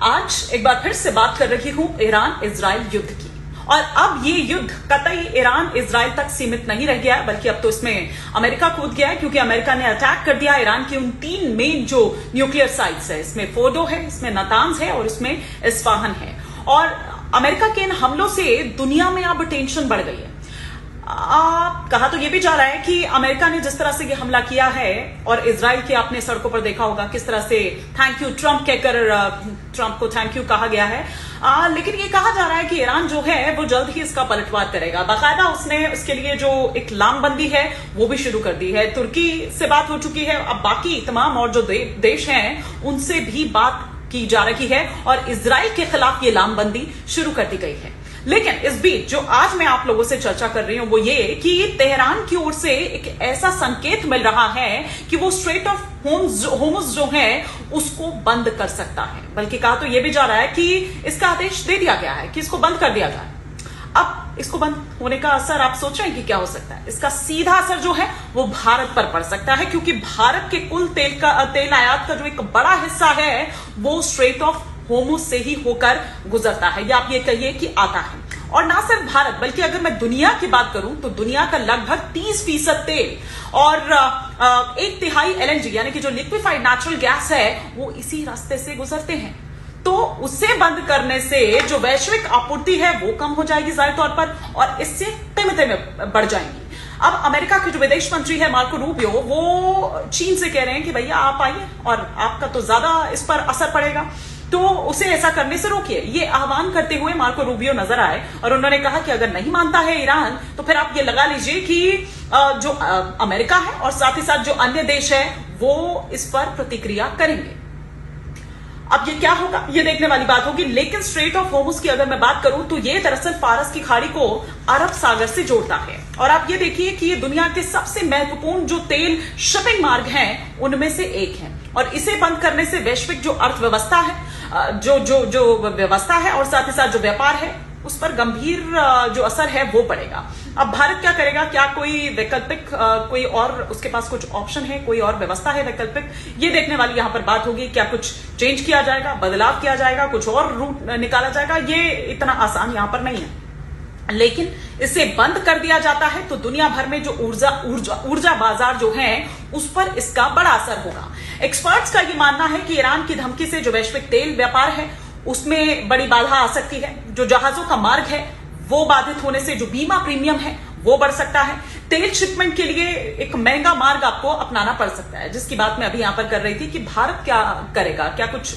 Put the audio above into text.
आज एक बार फिर से बात कर रही हूं ईरान इजराइल युद्ध की। और अब ये युद्ध कतई ईरान इजराइल तक सीमित नहीं रह गया, बल्कि अब तो इसमें अमेरिका कूद गया है, क्योंकि अमेरिका ने अटैक कर दिया ईरान की उन 3 मेन जो न्यूक्लियर साइट्स है। इसमें फोर्डो है, इसमें नातांज है और इसमें इस्फाहान है। और अमेरिका के इन हमलों से दुनिया में अब टेंशन बढ़ गई है। कहा तो यह भी जा रहा है कि अमेरिका ने जिस तरह से यह हमला किया है, और इजराइल के आपने सड़कों पर देखा होगा किस तरह से थैंक यू ट्रंप कहकर ट्रंप को थैंक यू कहा गया है। लेकिन यह कहा जा रहा है कि ईरान जो है वो जल्द ही इसका पलटवार करेगा। बाकायदा उसने उसके लिए जो एक लामबंदी है वो भी शुरू कर दी है। तुर्की से बात हो चुकी है, अब बाकी तमाम और जो देश हैं उनसे भी बात की जा रही है और इजराइल के खिलाफ ये लामबंदी शुरू कर दी गई है। लेकिन इस बीच जो आज मैं आप लोगों से चर्चा कर रही हूं वो ये कि तेहरान की ओर से एक ऐसा संकेत मिल रहा है कि वो स्ट्रेट ऑफ होर्मुज जो है उसको बंद कर सकता है। बल्कि कहा तो यह भी जा रहा है कि इसका आदेश दे दिया गया है कि इसको बंद कर दिया जाए। अब इसको बंद होने का असर आप सोच रहे हैं कि क्या हो सकता है? इसका सीधा असर जो है वो भारत पर पड़ सकता है, क्योंकि भारत के कुल तेल आयात का जो एक बड़ा हिस्सा है वो स्ट्रेट ऑफ होर्मुज से ही होकर गुजरता है, या आप ये कहिए कि आता है। और ना सिर्फ भारत, बल्कि अगर मैं दुनिया की बात करूं तो दुनिया का लगभग 30% तेल और 1/3 LNG यानी कि जो लिक्विफाइड नेचुरल गैस है वो इसी रास्ते से गुजरते हैं। तो उसे बंद करने से जो वैश्विक आपूर्ति है वो कम हो जाएगी जाहिर तौर पर, और इससे कीमतें बढ़ जाएंगी। अब अमेरिका के जो विदेश मंत्री है मार्को रूबियो, वो चीन से कह रहे हैं कि भैया आप आइए और आपका तो ज्यादा इस पर असर पड़ेगा, तो उसे ऐसा करने से रोकिए। ये आह्वान करते हुए मार्को रूबियो नजर आए और उन्होंने कहा कि अगर नहीं मानता है ईरान तो फिर आप ये लगा लीजिए कि जो अमेरिका है और साथ ही साथ जो अन्य देश है वो इस पर प्रतिक्रिया करेंगे। अब ये क्या होगा ये देखने वाली बात होगी। लेकिन स्ट्रेट ऑफ होर्मुज की अगर मैं बात करूं तो ये दरअसल फारस की खाड़ी को अरब सागर से जोड़ता है। और आप ये देखिए कि ये दुनिया के सबसे महत्वपूर्ण जो तेल शिपिंग मार्ग हैं उनमें से एक है। और इसे बंद करने से वैश्विक जो अर्थव्यवस्था है, जो व्यवस्था है और साथ ही साथ जो व्यापार है उस पर गंभीर जो असर है वो पड़ेगा। अब भारत क्या करेगा? क्या कोई वैकल्पिक कोई और उसके पास कुछ ऑप्शन है, कोई और व्यवस्था है वैकल्पिक? ये देखने वाली यहां पर बात होगी। क्या कुछ चेंज किया जाएगा, बदलाव किया जाएगा, कुछ और रूट निकाला जाएगा? ये इतना आसान यहां पर नहीं है। लेकिन इसे बंद कर दिया जाता है तो दुनिया भर में जो ऊर्जा बाजार जो है उस पर इसका बड़ा असर होगा। एक्सपर्ट्स का यह मानना है कि ईरान की धमकी से जो वैश्विक तेल व्यापार है उसमें बड़ी बाधा आ सकती है। जो जहाजों का मार्ग है वो बाधित होने से जो बीमा प्रीमियम है वो बढ़ सकता है। तेल शिपमेंट के लिए एक महंगा मार्ग आपको अपनाना पड़ सकता है, जिसकी बात मैं अभी यहां पर कर रही थी कि भारत क्या करेगा, क्या कुछ